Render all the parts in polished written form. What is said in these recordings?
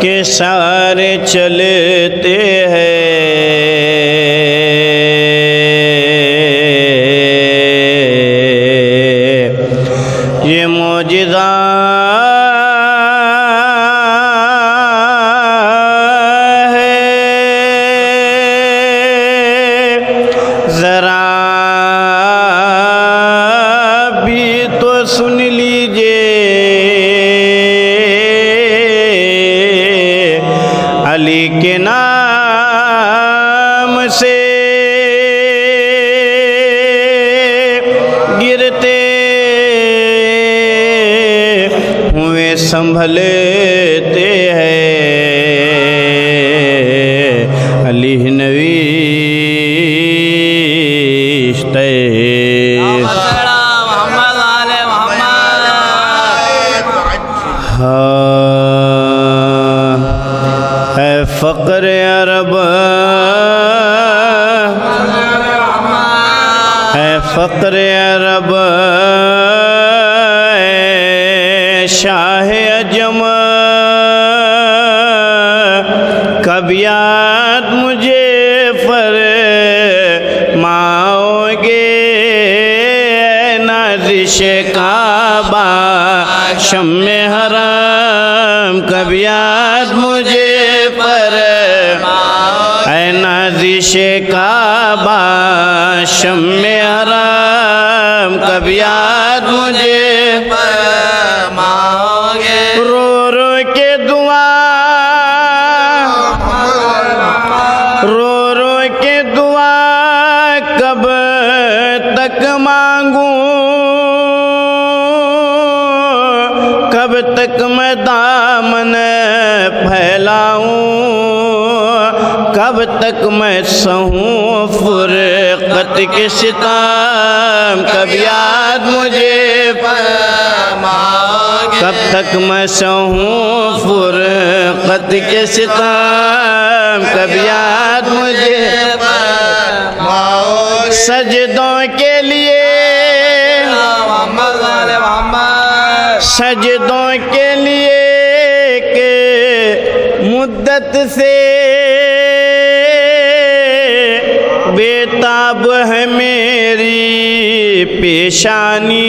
کے سارے چلتے ہیں یہ معجزہ ہے ذرا بھی تو سن لیجئے علی کے نام سے گرتے ہوئے سنبھلتے ہیں علی نویشتے فقر عرب ہے فقر عرب شاہ عجم کب یاد مجھے فرماؤ گے نازش کعبہ شمع حرام کب یاد مجھے اے نازش کعبہ شمع حرام کب یاد مجھے فرماؤ گے رو رو کے دعا رو رو کے دعا کب تک مانگوں کب تک میں دامن پھیلاؤں کب تک میں سہوں فرقت کے ستم کب یاد مجھے فرماؤ گے کب تک میں سہوں فرقت کے ستم کب یاد مجھے فرماؤ گے سجدوں کے لیے سجدوں کے لیے کہ مدت سے بےتاب ہے میری پیشانی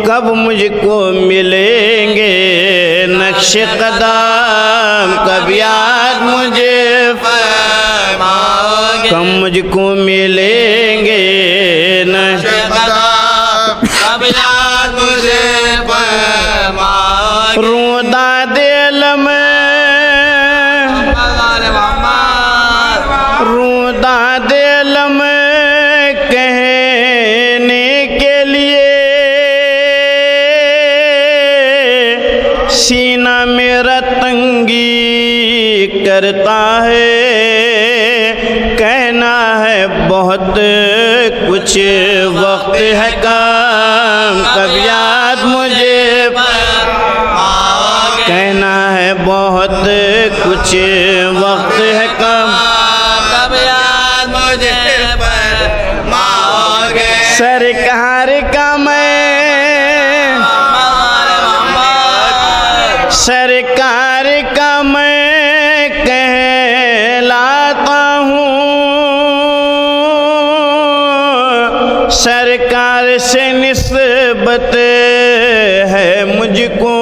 کب مجھ کو ملیں گے نقش قدم کب یاد مجھے فرماؤ گے کب مجھ کو ملیں گے نقش قدم کب یاد مجھے فرماؤ گے رودا دل میں دل میں کہنے کے لیے سینہ میرا تنگی کرتا ہے کہنا ہے بہت کچھ وقت ہے کام کب یاد مجھے کہنا ہے بہت کچھ وقت ہے کم سرکار کا میں سرکار کا میں کہلاتا ہوں سرکار سے نسبت ہے مجھ کو،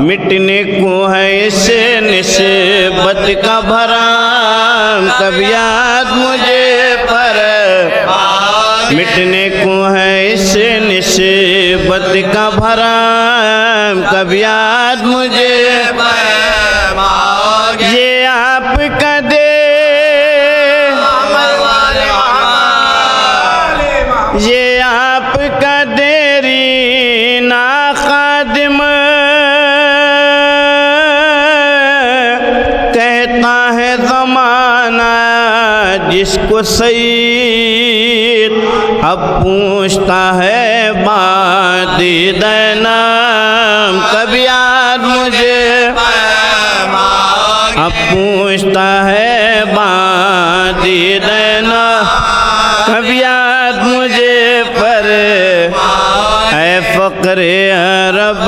مٹنے کو ہے اس نسبت کا بھرام، کب یاد مجھے پر مٹنے کو ہے اس نسبت کا بھرام، کب یاد مجھے پر یہ آپ کا یہ آپ کا دیرینہ خادم کہتا ہے زمانہ جس کو سید، اب پوچھتا ہے بادید نام، کب یاد مجھے اب پوچھتا ہے بادید نام، کب یاد مجھے پر اے فقر عرب،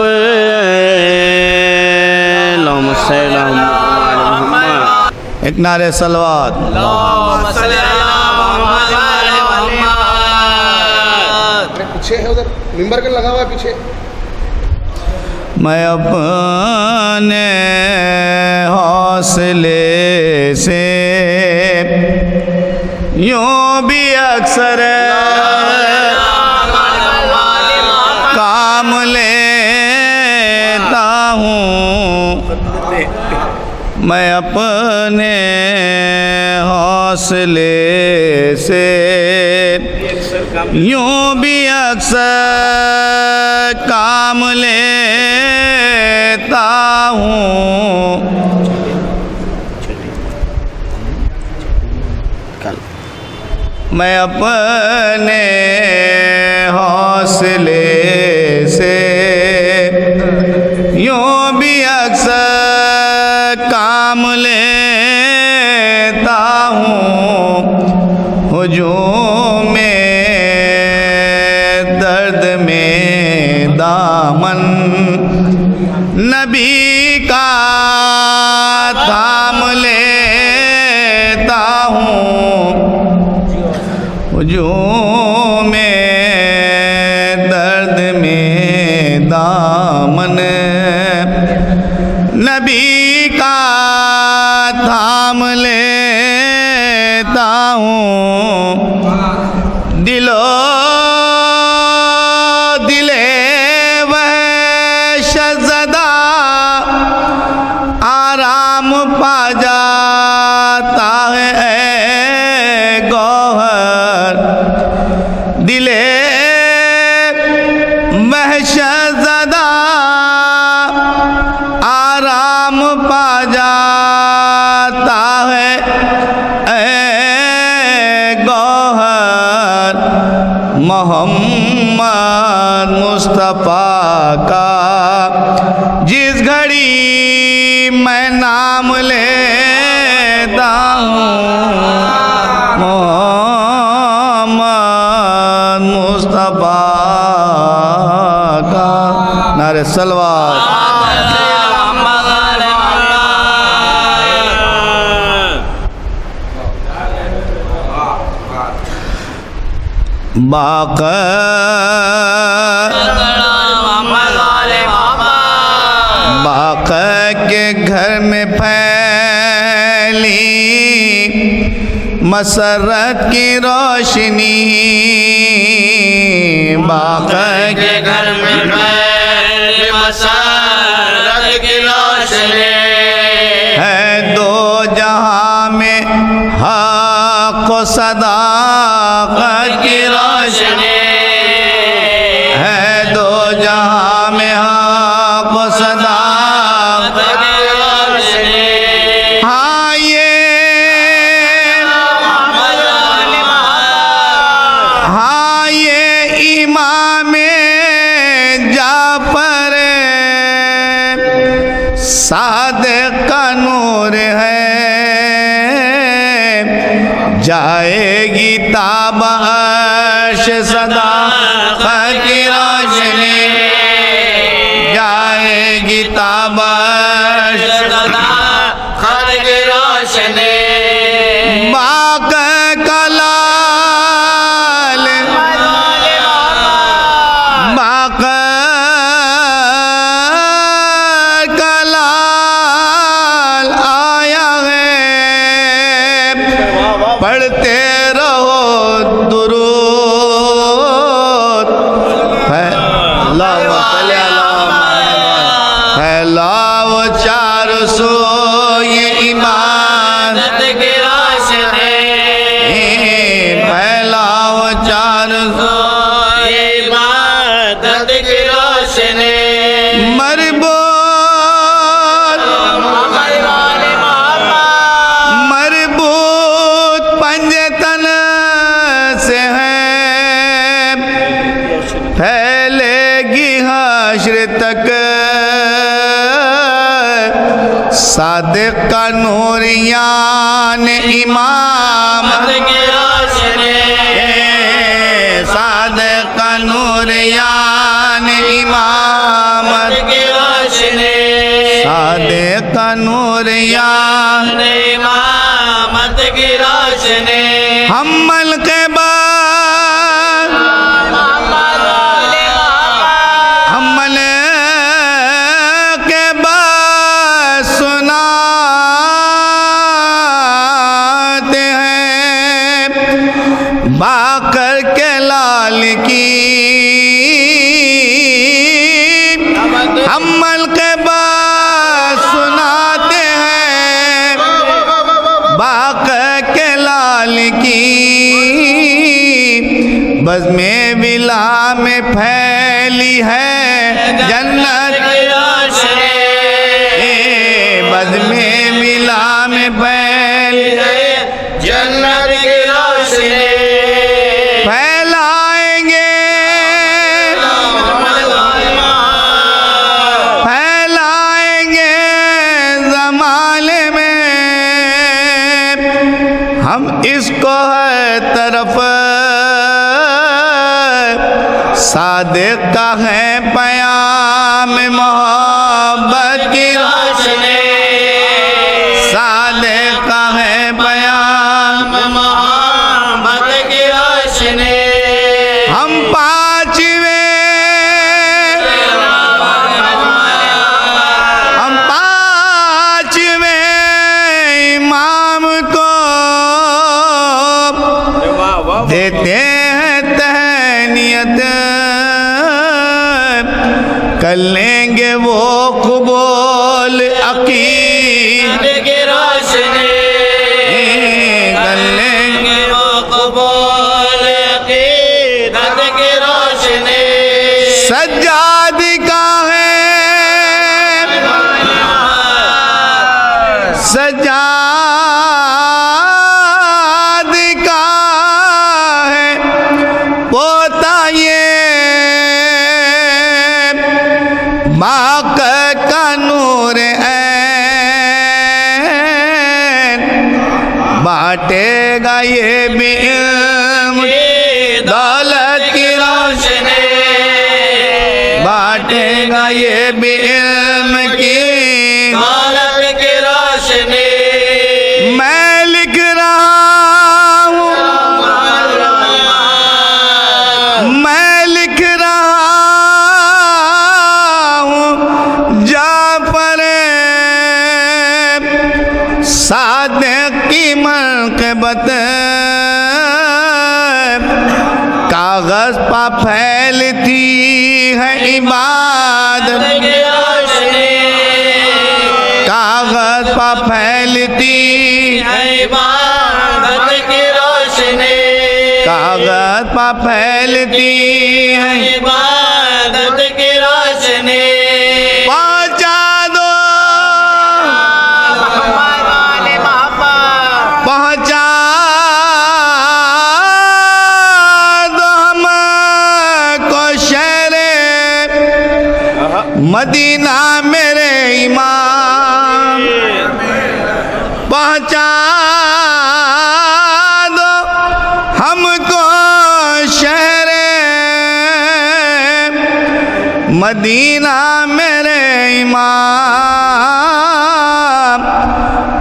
اللہم صلی اللہ علیہ وسلم، ایک نعرہ صلوات۔ اللہم صلی اللہ علیہ وسلم۔ پیچھے ہے ادھر ممبر کا لگا ہوا ہے پیچھے۔ میں اپنے حوصلے سے یوں بھی اکثر کام لیتا ہوں، میں اپنے حوصلے سے یوں بھی اکثر کام لیتا ہوں، میں اپنے حوصلے سے یوں بھی اکثر کام لیتا ہوں، ہجوم میں درد میں دامن نبی کا تھام لیتا ہوں، ہجوم میں درد میں دامن نبی کا تھام لیتا ہوں، دلے وحشت زدہ آرام پا جاتا ہے اے گوہر، دلے وحشت زدہ آرام پا جاتا ہے اے گوہر، محمد مصطفیٰ کا جس گھڑی میں نام لیتا ہوں، محمد مصطفیٰ کا نعرہ صلوات۔ باقی کے گھر میں پھیلی مسرت کی روشنی، باقی کے گھر میں پھیلی مسرت کی روشنی، ہے دو جہاں میں حق و صداقت کی روشنی، ہے دو جہاں میں حق و صداقت کی روشنی، ہاں یہ امام جعفر صادق کا نور ہے، جائے گی تاب عرش صداقت کی روشنی، جائے گی تاب عرش صداقت کی روشنی، باقی کلا آرزو عبادت کی روشنی مربوط پنجتن سے ہے پھیلے گی حشر تک صادق کا نوریان امامت کی روشنی صادق کا نوریان امامت کی روشنی صادق کا نوریان امامت کی روشنی حمل کے بعد حمل کے بعد سناتے ہیں باقر کے لال کی حمل کے بعد سناتے ہیں باقر کے لال کی بزم ولا میں پھیلی ہے جنت کی روشنی بزم ولا میں پھیلی جنت کی روشنی پھیلائیں گے پھیلائیں گے زمانے میں ہم اس کو ہر طرف صادق کا ہے پیام محبت کی روشنی صادق کا ہے پیام محبت کی روشنی ہم پانچویں امام کو دیتے ہیں تہنیت کر لیں گے وہ قبول عقید کی روشنی کر لیں گے وہ قبول عقیدت کی روشنی سجاد کا ہے سجاد کا ہے پوتا یہ باقر کا نور عین بانٹے گا یہ بھی علم دولت کی روشنی بانٹے گا یہ بھی علم کی دولت کی روشنی میں لکھ رہا ہوں میں لکھ رہا ہوں جعفر صادق کی منقبت کاغذ پہ پھیلتی ہے عبادت کی روشنی کاغذ پہ پھیلتی عبادت کی روشنی کاغذ پہ پھیلتی ہے عبادت کی روشنی پہنچا دو پہنچا دو ہم کو شہر مدینہ میرے امام پہنچا دو ہم کو شہر مدینہ میرے امام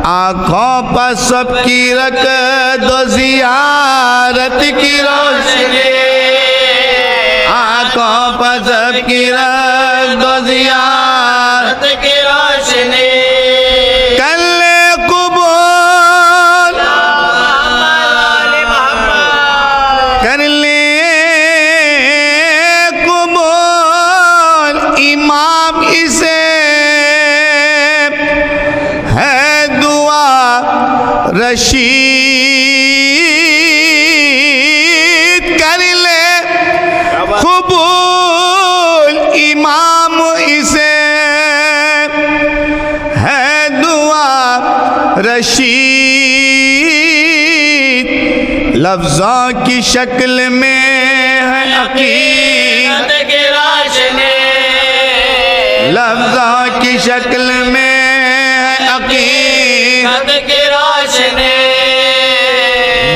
آنکھوں پر سب کی رکھ دو زیارت کی روشنی آنکھوں پر سب کی رکھ دو زیارت کی روشنی کر لے قبول کر لے قبول امام اسے ہے دعا رشید کر لے لفظوں کی شکل میں ہے عقیدت کی روشنی، لفظوں کی شکل میں ہے عقیدت کی روشنی،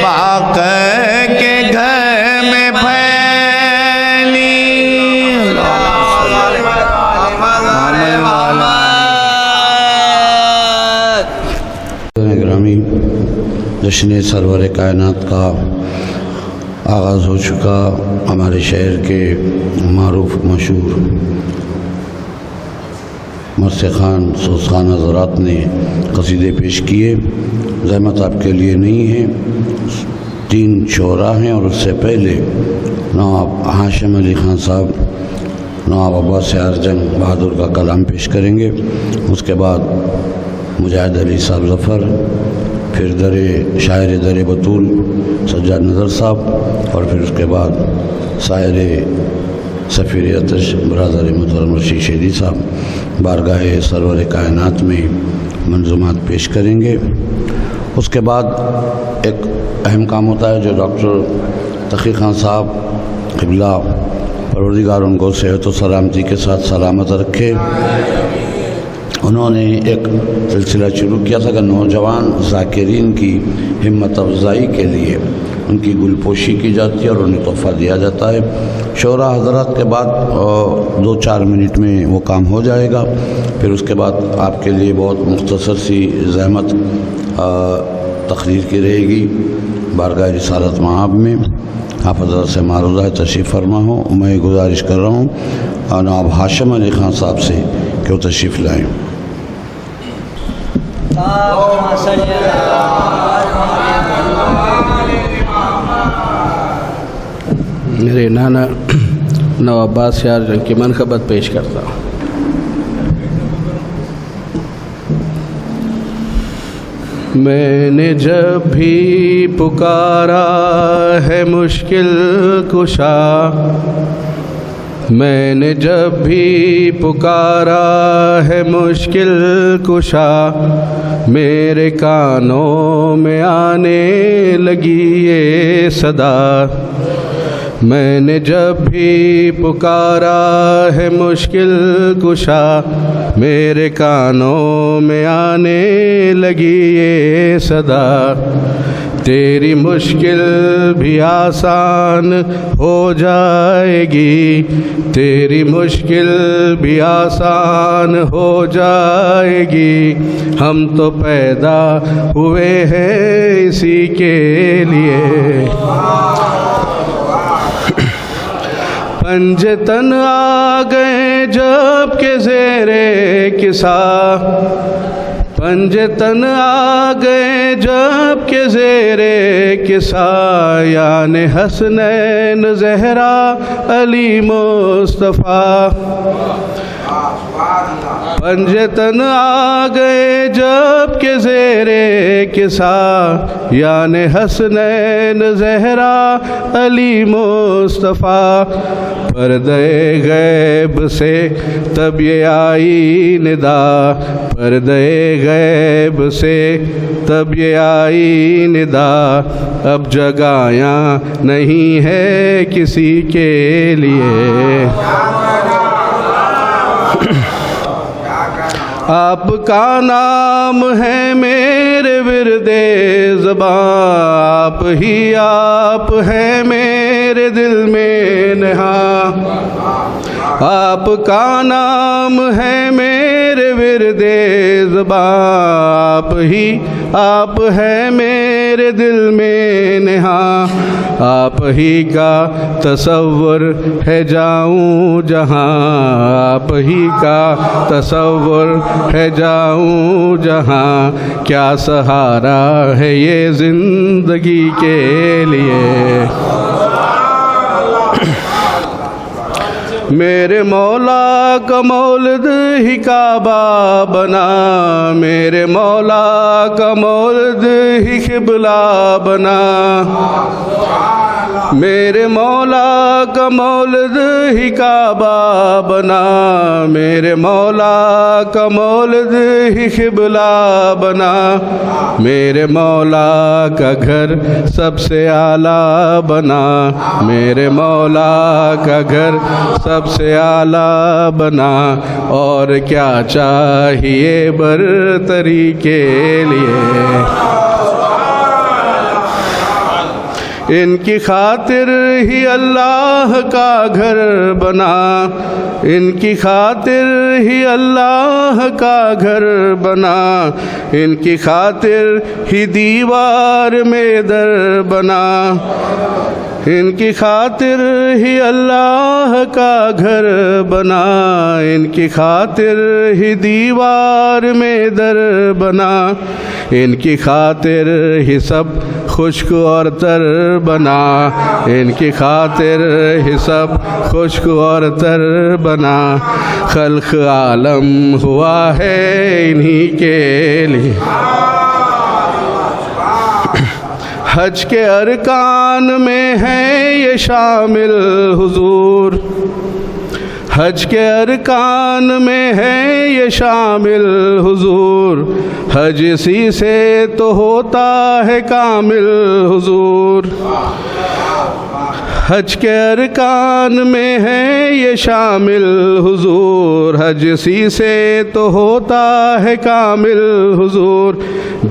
باقی کے گھر میں پھیلی گرامی، جشن سرور کائنات کا آغاز ہو چکا۔ ہمارے شہر کے معروف مشہور مرثیہ خان سوز خان حضرات نے قصیدے پیش کیے۔ زحمت آپ کے لیے نہیں ہے، 3 شعراء ہیں اور اس سے پہلے نواب ہاشم علی خان صاحب نواب عباس ارجن بہادر کا کلام پیش کریں گے۔ اس کے بعد مجاہد علی صاحب ظفر، پھر شاعر در بطول سجاد نظر صاحب، اور پھر اس کے بعد شاعر سفیر آتش برادر محترم رشید شیدی صاحب بارگاہ سرور کائنات میں منظومات پیش کریں گے۔ اس کے بعد ایک اہم کام ہوتا ہے جو ڈاکٹر تقی خان صاحب قبلہ پروردگار ان کو صحت و سلامتی کے ساتھ سلامت رکھے، انہوں نے ایک سلسلہ شروع کیا تھا کہ نوجوان ذاکرین کی ہمت افزائی کے لیے ان کی گل پوشی کی جاتی ہے اور انہیں تحفہ دیا جاتا ہے۔ شعراء حضرات کے بعد 2-4 منٹ میں وہ کام ہو جائے گا۔ پھر اس کے بعد آپ کے لیے بہت مختصر سی زحمت تقریر کی رہے گی بارگاہ رسالت مآب میں۔ آپ حضرات سے معروضہ ہے تشریف فرما ہوں۔ میں گزارش کر رہا ہوں نواب ہاشم علی خان صاحب سے کہ وہ تشریف لائیں۔ میرے نانا نواب عباس ارجن کی منقبت پیش کرتا ہوں۔ میں نے جب بھی پکارا ہے مشکل کشا، میں نے جب بھی پکارا ہے مشکل کشا، میرے کانوں میں آنے لگی یہ صدا۔ میں نے جب بھی پکارا ہے مشکل کشا، میرے کانوں میں آنے لگی یہ صدا۔ تیری مشکل بھی آسان ہو جائے گی، تیری مشکل بھی آسان ہو جائے گی، ہم تو پیدا ہوئے ہیں اسی کے لیے۔ پنجتن آ گئے جب کہ زیرے کسا، پنجتن آ گئے جب کہ زیرے کسا، یعنی حسنین زہرا علی مصطفیٰ۔ پنجتن آ گئے جب کہ زیرے کسا، یعنی حسنین زہرا علی مصطفیٰ۔ پردے غیب سے تب یہ آئی ندا، پردے غیب سے تب یہ آئی ندا، اب جگایاں نہیں ہے کسی کے لیے۔ آپ کا نام ہے میرے ورد زباں، آپ ہیں میرے دل میں نہاں۔ آپ کا نام ہے میرے ورد زباں، آپ ہیں میرے دل میں نہاں۔ آپ ہی کا تصور ہے جاؤں جہاں، آپ ہی کا تصور ہے جاؤں جہاں، کیا سہارا ہے یہ زندگی کے لیے۔ میرے مولا کا مولد ہی کعبہ بنا، میرے مولا کا مولد ہی قبلہ بنا۔ میرے مولا کا مولد ہی کعبہ بنا، میرے مولا کا مولد ہی قبلہ بنا، میرے مولا کا گھر سب سے اعلیٰ بنا، میرے مولا کا گھر سب سے اعلیٰ بنا، اور کیا چاہیے برتری کے لیے، ان کی خاطر ہی اللہ کا گھر بنا، ان کی خاطر ہی اللہ کا گھر بنا، ان کی خاطر ہی دیوار میں در بنا، ان کی خاطر ہی اللہ کا گھر بنا، ان کی خاطر ہی دیوار میں در بنا، ان کی خاطر ہی سب خشک اور تر بنا، ان کی خاطر ہی سب خشک اور تر بنا، خلق عالم ہوا ہے انہی کے لیے، حج کے ارکان میں ہے یہ شامل حضور، حج کے ارکان میں ہے یہ شامل حضور، حج اسی سے تو ہوتا ہے کامل حضور، حج کے ارکان میں ہے یہ شامل حضور، حج اسی سے تو ہوتا ہے کامل حضور،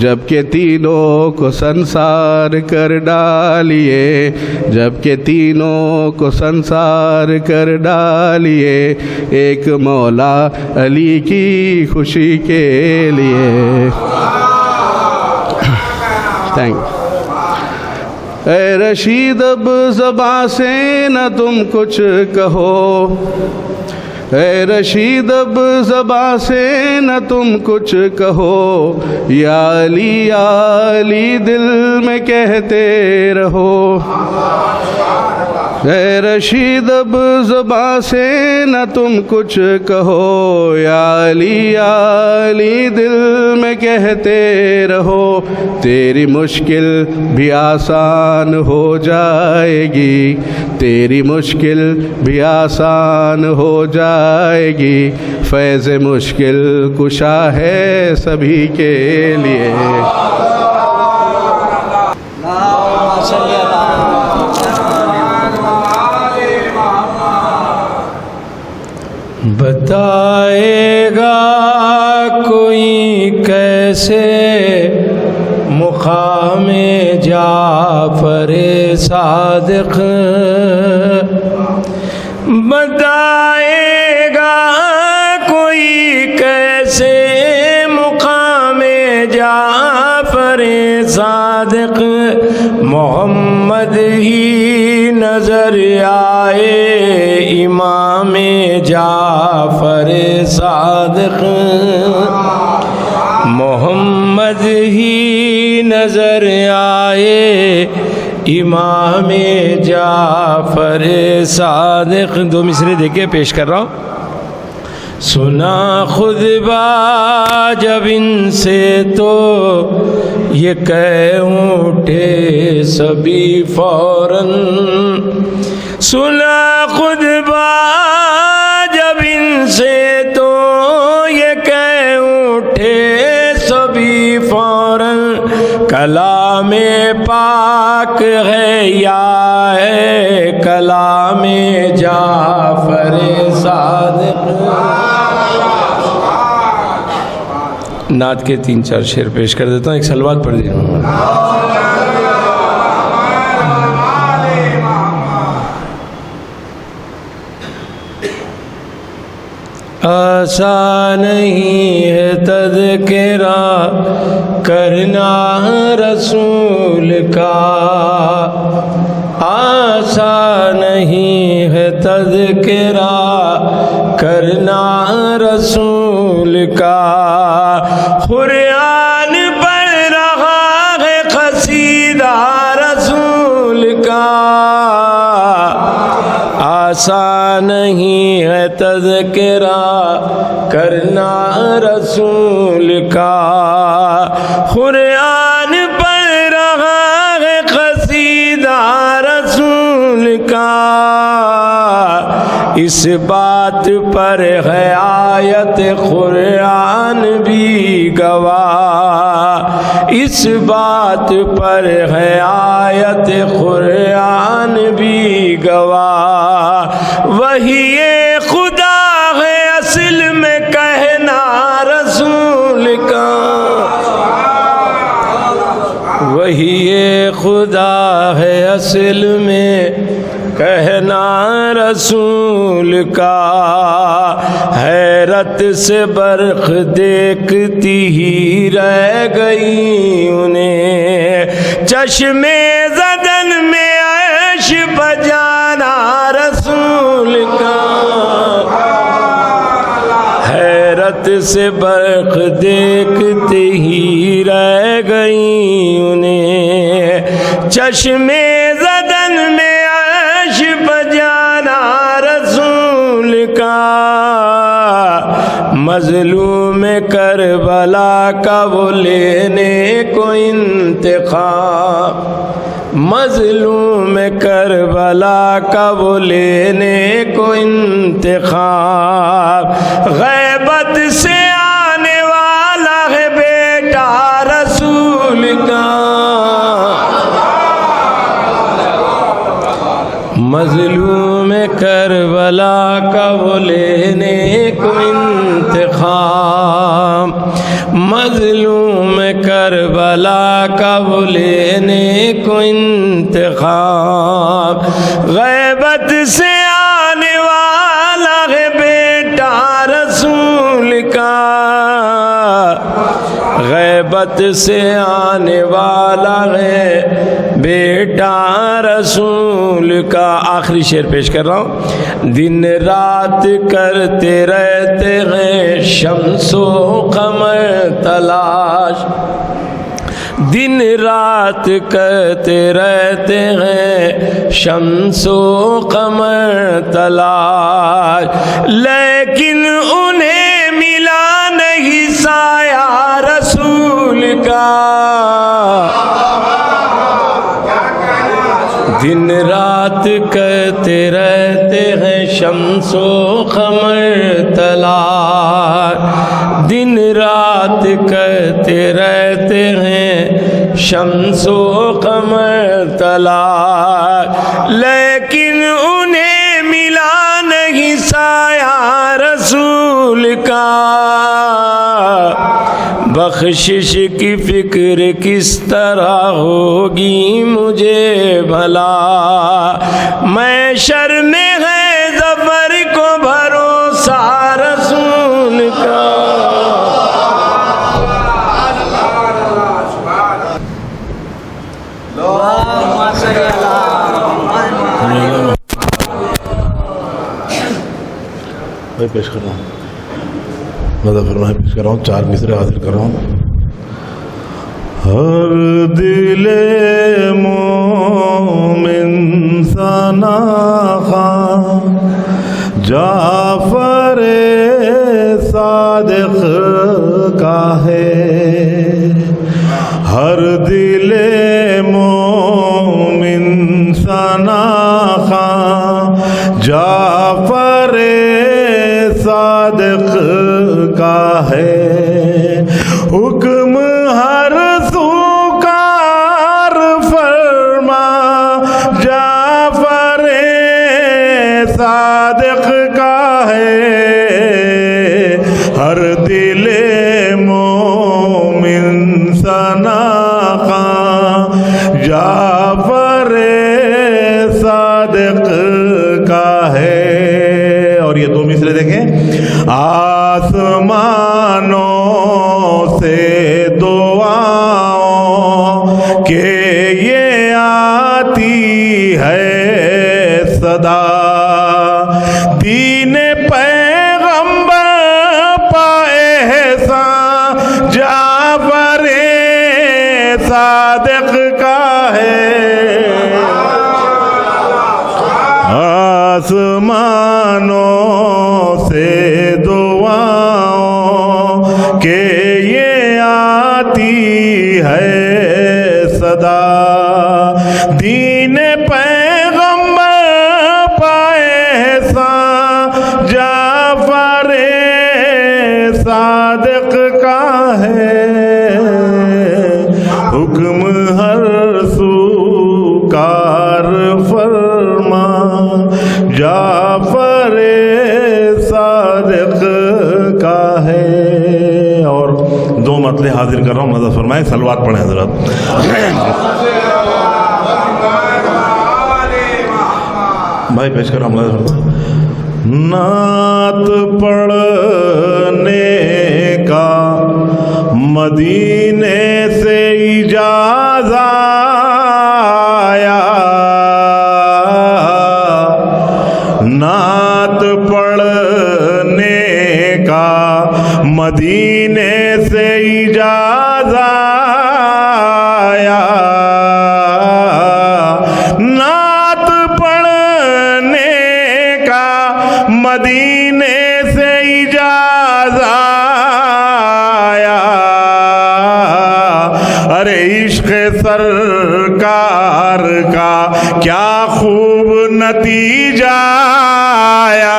جبکہ تینوں کو سنسار کر ڈالیے، جبکہ تینوں کو سنسار کر ڈالیے، ایک مولا علی کی خوشی کے لیے۔ Thank you. اے رشید اب زباں سے نہ تم کچھ کہو، اے رشید اب زباں سے نہ تم کچھ کہو، یا علی دل میں کہتے رہو، اے رشید اب زباں سے نہ تم کچھ کہو، یا علی دل میں کہتے رہو، تیری مشکل بھی آسان ہو جائے گی، تیری مشکل بھی آسان ہو جائے گی، فیض مشکل کشا ہے سبھی کے لیے۔ بتائے گا کوئی کیسے مقام جعفر صادق، بتائے گا کوئی کیسے مقام جعفر صادق، محمد ہی نظر آئے امام جعفر صادق، محمد ہی نظر آئے امام جعفر صادق۔ دو مصرے دیکھے پیش کر رہا ہوں۔ سنا خطبہ جب ان سے تو یہ کہہ اٹھے سبھی فوراً، سنا خطبہ جب ان سے تو یہ کہہ اٹھے سبھی فوراً، کلام پاک ہے یا ہے کلام جعفر صادق۔ نعت کے 3-4 شعر پیش کر دیتا ہوں، ایک سلوات پڑھ دیجیے۔ آسان نہیں ہے تذکرہ کرنا رسول کا، آسان نہیں ہے تذکرہ کرنا رسول کا، قرآن پڑھ رہا ہے قصیدہ رسول کا، آسان نہیں ہے تذکرہ کرنا رسول کا، قرآن پڑھ رہا ہے قصیدہ رسول اس بات پر ہے آیت قرآن بھی گواہ، اس بات پر ہے آیت قرآن بھی گواہ، وہی خدا ہے اصل میں کہنا رسول کا، وہی خدا ہے اصل میں کہنا رسول کا، حیرت سے برق دیکھتی ہی رہ گئی انہیں، چشمے زدن میں عیش بجانا رسول کا، حیرت سے برق دیکھتے ہی رہ گئی انہیں، چشمے زدن میں عیش بجانا رسول کا، مظلوم کربلا کا وہ لینے کو انتقام، مظلوم کربلا کا وہ لینے کو انتخاب، غیبت سے آنے والا ہے بیٹا رسول کا، مظلوم کربلا کا وہ لینے کو انتخاب، مظلوم کربلا کا وہ لینے کو انتخاب، غیبت سے آنے والا ہے بیٹا رسول کا، غیبت سے آنے والا ہے بیٹا رسول کا۔ آخری شعر پیش کر رہا ہوں، دن رات کرتے رہتے ہیں شمس و قمر تلاش، دن رات کرتے رہتے ہیں شمس و قمر تلاش، لیکن انہیں ملا نہیں سایہ رسول کا، دن رات کرتے رہتے ہیں شمس و قمر تلاش، دن رات کرتے رہتے ہیں شمس و قمر تلاش، لیکن انہیں ملا نہیں سایہ رسول کا، بخشش کی فکر کس طرح ہوگی مجھے بھلا، میں شرم ہے ظفر کو بھروسہ رسول کا، میں پیش کر رہا ہوں، مدد فرمائے پیش کر رہا ہوں، 4 مصرے حاصل کر رہا ہوں۔ ہر دل مومن ثنا خواں جعفر صادق کا ہے، ہر دل مومن ثنا خواں جعفر صادق کا ہے، حکم ہر سو کار فرما جعفر صادق کا ہے، ہر دل مومن ثنا خواں جعفر صادق کا ہے۔ اور یہ 2 مصرے دیکھیں، آسمانوں سے دعاؤں کہ یہ آتی ہے صدا، دین پیغمبر پائے احسان جعفر صادق کا ہے، آسمانوں سے دعاؤں کہ یہ آتی ہے صدا، دین پیغمبر پائے احسان جعفر صادق کا ہے. اور دو مطلب حاضر کر رہا ہوں, مدد فرمائیں, صلوات پڑھیں حضرت. بھائی پیش کر رہا ہوں, مدد فرمائیں. نعت پڑھنے کا مدینے سے اجازت آیا, نعت پڑھنے کا مدینے سے اجازت آیا, نعت پڑھنے کا مدینے سے اجازت آیا. ارے عشق سرکار کا کیا خوب نتیجہ آیا,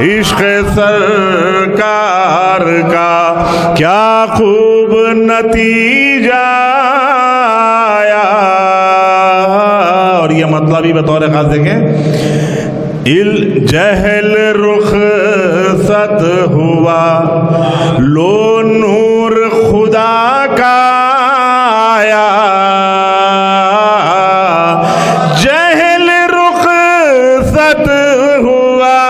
عشق سرکار کا کیا خوب نتیجہ آیا. اور یہ مطلب بھی بطور خاص دیکھیں, جہل رخصت ہوا لو نور خدا کا آیا, جہل رخصت ہوا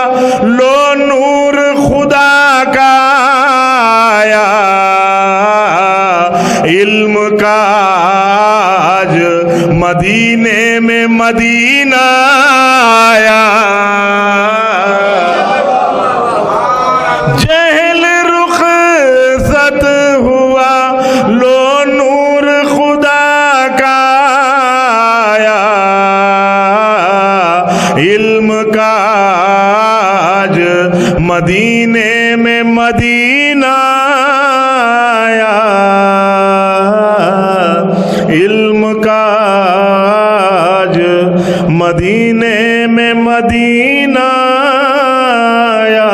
لو نور خدا کا آیا, علم کا آج مدینے میں مدینہ آیا, جہل رخصت ہوا لو نور خدا کا آیا, علم کا آج مدینے میں مدینہ آیا, علم کا آج مدینے میں مدینہ آیا.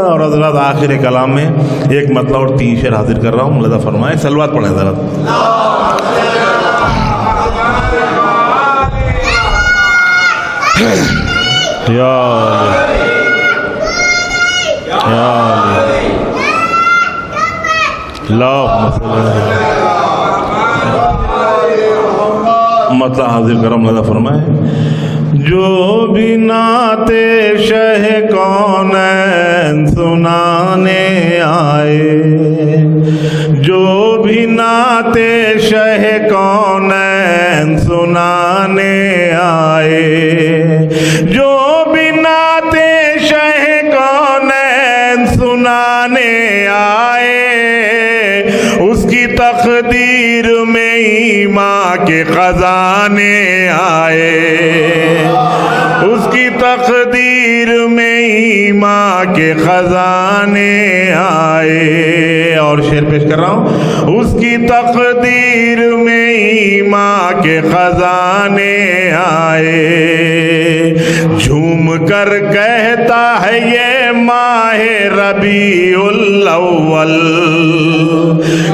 اور حضرات آخر کلام میں ایک مطلب اور 3 شعر حاضر کر رہا ہوں, ملحظہ فرمائیں, صلوات پڑھیں حضرت. یا مطلب حاضر کرم لدہ فرمائے. جو بھی نعت شہ کونین سنانے آئے, جو بھی نعت شہ کونین سنانے آئے, جو بھی نعت شہ کونین سنانے آئے, اس کی تقدیر میں ایمان کے خزانے آئے, اس کی تقدیر میں ایمان کے خزانے آئے. اور شعر پیش کر رہا ہوں, اس کی تقدیر میں ایمان کے خزانے آئے. جھوم کر کہتا ہے یہ ماہ ربیع الاول,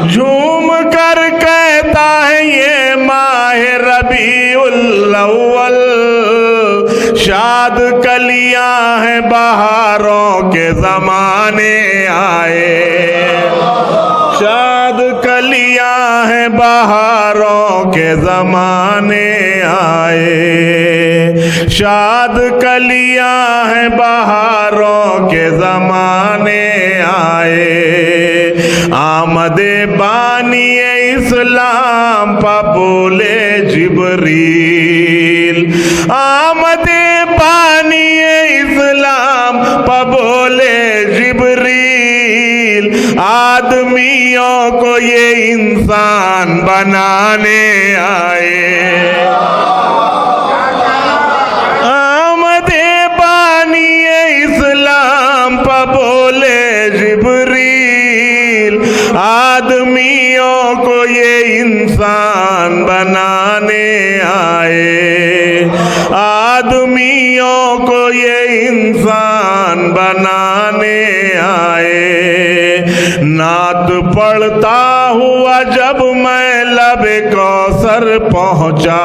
جھوم کر کہتا ہے یہ ماہ ربیع الاول, شاد کلیاں ہیں بہاروں کے زمانے آئے, شاد کلیاں ہیں بہاروں کے زمانے آئے, شاد کلیاں ہیں بہاروں کے زمانے آئے. آمد بانی اسلام پا بولے جبریل, آمد بانی اسلام پا بولے جبریل, آدمیوں کو یہ انسان بنانے آئے. آمد بانی اسلام پا بولے جبریل, آدمیوں کو یہ انسان بنانے آئے, آدمیوں کو یہ انسان بنانے آئے. نعت پڑھتا ہوا جب میں لب کوثر پہنچا,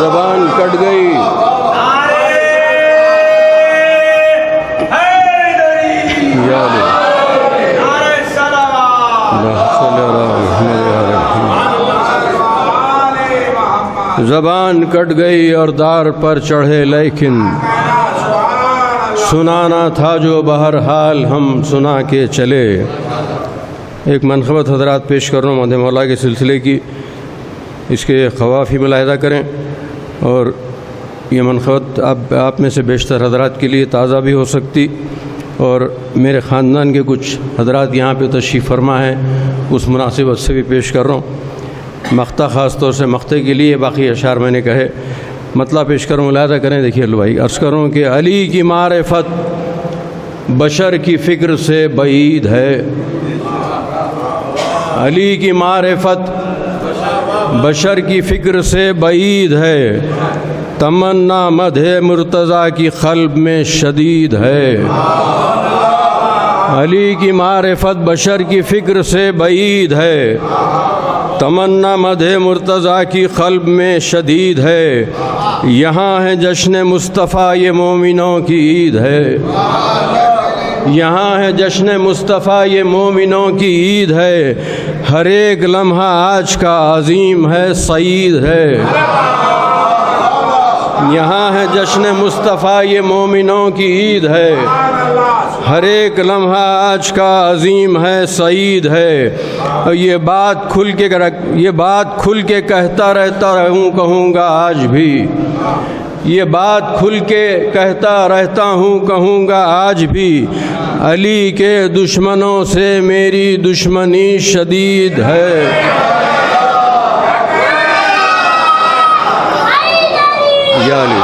زبان کٹ گئی یا زبان کٹ گئی اور دار پر چڑھے، لیکن سنانا تھا جو بہرحال ہم سنا کے چلے۔ ایک منقبت حضرات پیش کر رہا ہوں مدح مولا کے سلسلے کی، اس کے قوافی ملاحظہ کریں، اور یہ منقبت آپ میں سے بیشتر حضرات کے لیے تازہ بھی ہو سکتی، اور میرے خاندان کے کچھ حضرات یہاں پہ تشریف فرما ہیں، اس مناسبت سے بھی پیش کر رہا ہوں۔ مقطع خاص طور سے مقطع کے لیے، باقی اشعار میں نے کہے، مطلب پیش کروں، ملاحظہ کریں۔ دیکھیے اللہ بھائی، عرض کروں کہ علی کی معرفت بشر کی فکر سے بعید ہے، علی کی معرفت بشر کی فکر سے بعید ہے، تمنا مدح مرتضیٰ کی قلب میں شدید ہے۔ علی کی معرفت بشر کی فکر سے بعید ہے، تمنا مدح مرتضیٰ کی قلب میں شدید ہے، یہاں ہے جشن مصطفیٰ یہ مومنوں کی عید ہے، یہاں ہے جشن مصطفیٰ یہ مومنوں کی عید ہے، ہر ایک لمحہ آج کا عظیم ہے سعید ہے، یہاں ہے جشن مصطفیٰ یہ مومنوں کی عید ہے، ہر ایک لمحہ آج کا عظیم ہے سعید ہے۔ یہ بات کھل کے کہتا رہتا ہوں، کہوں گا آج بھی، یہ بات کھل کے کہتا رہتا ہوں، کہوں گا آج بھی، علی کے دشمنوں سے میری دشمنی شدید ہے۔ یا علی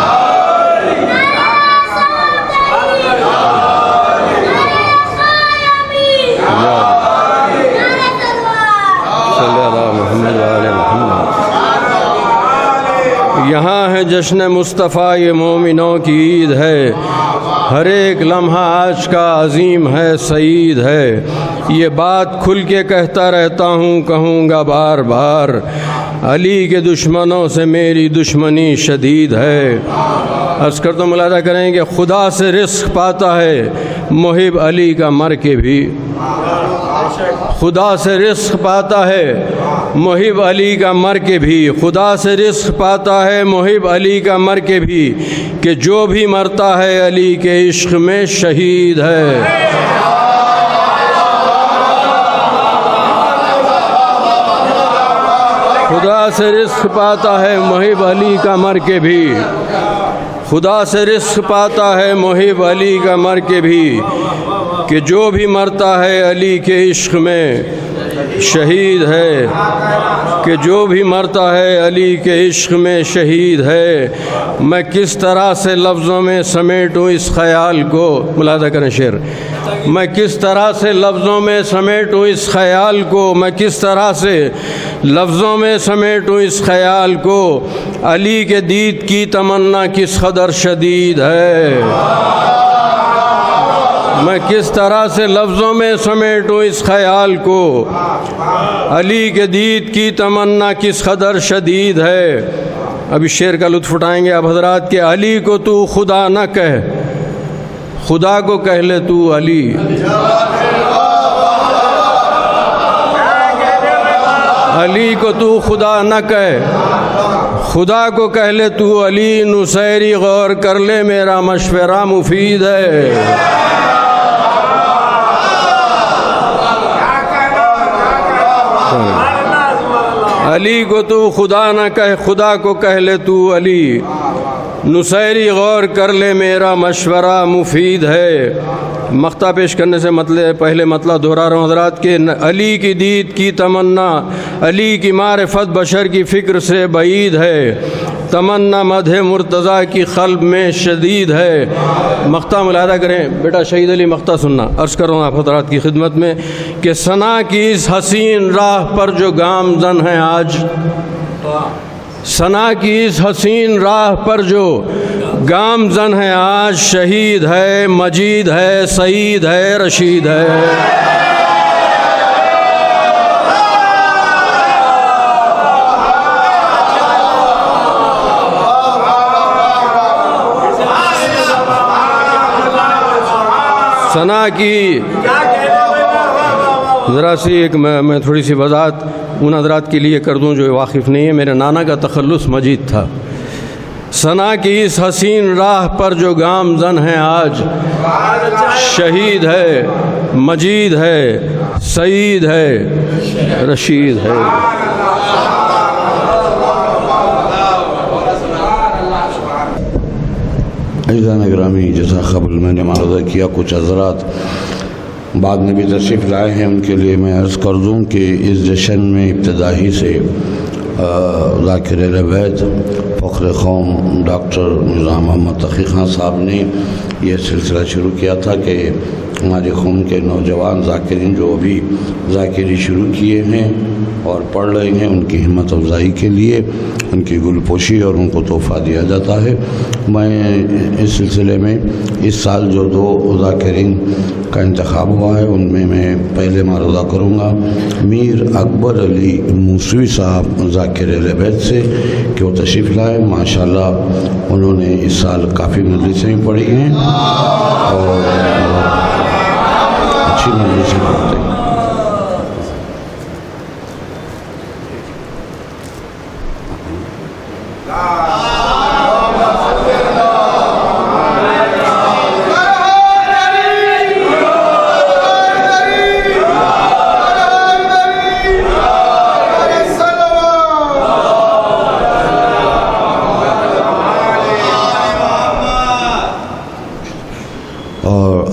یہاں ہے جشن مصطفیٰ یہ مومنوں کی عید ہے، ہر ایک لمحہ آج کا عظیم ہے سعید ہے، یہ بات کھل کے کہتا رہتا ہوں، کہوں گا بار بار، علی کے دشمنوں سے میری دشمنی شدید ہے۔ عرض کرتا ہوں، ملاحظہ کریں کہ خدا سے رزق پاتا ہے محب علی کا مر کے بھی، خدا سے رزق پاتا ہے محب علی کا مر کے بھی، خدا سے رزق پاتا ہے محب علی کا مر کے بھی، کہ جو بھی مرتا ہے علی کے عشق میں شہید ہے۔ خدا سے رزق پاتا ہے محب علی کا مر کے بھی، خدا سے رزق پاتا ہے محب علی کا مر کے بھی، کہ جو بھی مرتا ہے علی کے عشق میں شہید ہے، کہ جو بھی مرتا ہے علی کے عشق میں شہید ہے۔ میں کس طرح سے لفظوں میں سمیٹوں اس خیال کو، ملاحظہ کریں شعر، میں کس طرح سے لفظوں میں سمیٹوں اس خیال کو، میں کس طرح سے لفظوں میں سمیٹوں اس خیال کو، علی کے دید کی تمنا کس قدر شدید ہے، میں کس طرح سے لفظوں میں سمیٹوں اس خیال کو، علی کے دید کی تمنا کس قدر شدید ہے۔ اب اس شعر کا لطف اٹھائیں گے آپ حضرات کہ علی کو تو خدا نہ کہہ، خدا کو کہہ لے تو علی، علی کو تو خدا نہ کہہ، خدا کو کہہ لے تو علی، نصیری غور کر لے میرا مشورہ مفید ہے۔ علی کو تو خدا نہ کہہ، خدا کو کہہ لے تو علی، نصیری غور کر لے میرا مشورہ مفید ہے۔ مقطع پیش کرنے سے پہلے مطلب دہرا رہا ہوں حضرات کہ علی کی دید کی تمنا، علی کی معرفت بشر کی فکر سے بعید ہے، تمنا مدح مرتضیٰ کی قلب میں شدید ہے۔ مقطع ملاحظہ کریں بیٹا شہید علی، مقطع سننا۔ عرض کر رہا ہوں آپ حضرات کی خدمت میں کہ ثنا کی اس حسین راہ پر جو گامزن ہیں آج، ثنا کی اس حسین راہ پر جو گامزن ہے آج، شہید ہے، مجید ہے، سعید ہے، رشید ہے۔ ثنا کی ذرا سی ایک میں تھوڑی سی وضاحت ان حضرات کے لیے کر دوں جو واقف نہیں ہے. میرے نانا کا تخلص مجید تھا. ثنا کی اس حسین راہ پر جو گامزن ہیں آج، شہید ہے، مجید ہے، سعید ہے، رشید ہے. عزیزان اکرامی، جیسا قبل میں نے معرضہ کیا، کچھ حضرات بعد میں بھی تشریف لائے ہیں، ان کے لیے میں عرض کر دوں کہ اس جشن میں ابتدائی سے ذاکر اہل بیت فخر قوم ڈاکٹر نظام محمد تقی خان صاحب نے یہ سلسلہ شروع کیا تھا کہ ہمارے قوم کے نوجوان ذاکرین جو ابھی ذاکری شروع کیے ہیں اور پڑھ رہے ہیں، ان کی ہمت افزائی کے لیے ان کی گل پوشی اور ان کو تحفہ دیا جاتا ہے. میں اس سلسلے میں اس سال جو 2 ذاکرین کا انتخاب ہوا ہے، ان میں پہلے معرضہ کروں گا میر اکبر علی موسوی صاحب ذاکر اہل بیت سے کہ وہ تشریف لائے. ماشاءاللہ انہوں نے اس سال کافی مجلسیں پڑھی ہیں اور اچھی مجلسیں پڑھتے ہیں.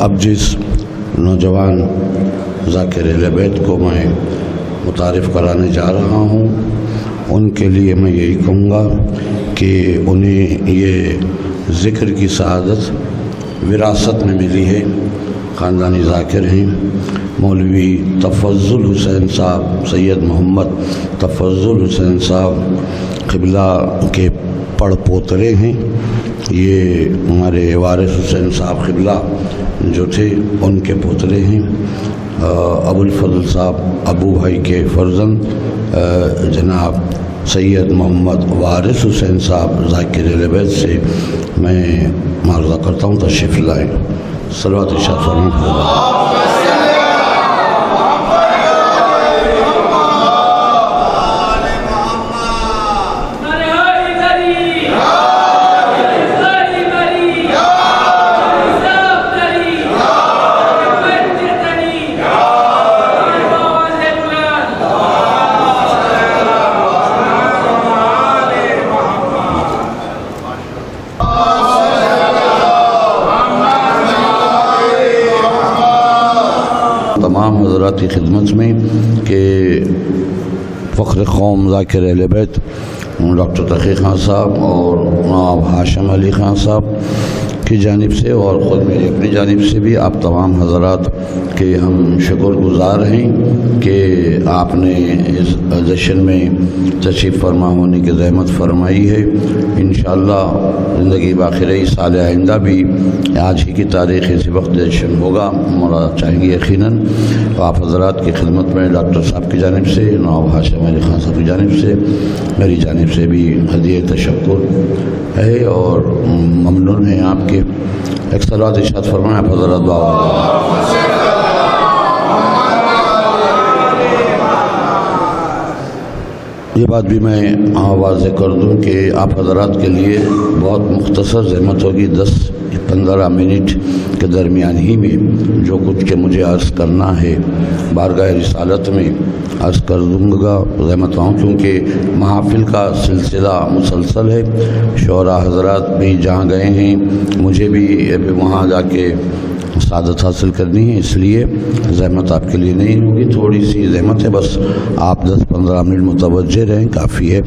اب جس نوجوان ذاکر اہل بیت کو میں متعارف کرانے جا رہا ہوں، ان کے لیے میں یہی کہوں گا کہ انہیں یہ ذکر کی سعادت وراثت میں ملی ہے. خاندانی ذاکر ہیں. مولوی تفضل حسین صاحب، سید محمد تفضل حسین صاحب قبلہ کے پڑ پوترے ہیں. یہ ہمارے وارث حسین صاحب قبلہ جو تھے ان کے پوترے ہیں. ابو الفضل صاحب ابو بھائی کے فرزند جناب سید محمد وارث حسین صاحب ذاکر اہل بیت سے میں معرضہ کرتا ہوں تشریف لائیں. صلوات ارشاد فرمائیں. تمام حضرات کی خدمت میں کہ فخر قوم ذاکر اہل بیت ڈاکٹر تقی خان صاحب اور نواب ہاشم علی خان صاحب کی جانب سے اور خود میری اپنی جانب سے بھی آپ تمام حضرات کے ہم شکر گزار ہیں کہ آپ نے اس جشن میں تشریف فرما ہونے کی زحمت فرمائی ہے. انشاءاللہ زندگی باقی رہی سال آئندہ بھی آج ہی کی تاریخ اسی وقت جشن ہوگا، مولا چاہیں گے یقیناً. تو آپ حضرات کی خدمت میں ڈاکٹر صاحب کی جانب سے، نواب ہاشم علی خان صاحب کی جانب سے، میری جانب سے بھی ہدیہ تشکر ہے اور ممنون ہیں آپ کے. ایک صلوات ارشاد فرمائیں آپ حضرات. یہ بات بھی میں واضح کر دوں کہ آپ حضرات کے لیے بہت مختصر زحمت ہوگی، 10-15 منٹ کے درمیان ہی میں جو کچھ کہ مجھے عرض کرنا ہے بارگاہ رسالت میں عرض کر دوں گا. زحمت ہوں کیونکہ محافل کا سلسلہ مسلسل ہے. شعراء حضرات بھی جہاں گئے ہیں، مجھے بھی وہاں جا کے سعادت حاصل کرنی ہے، اس لیے زحمت آپ کے لیے نہیں ہوگی، تھوڑی سی زحمت ہے، بس آپ 10-15 منٹ متوجہ رہیں کافی ہے.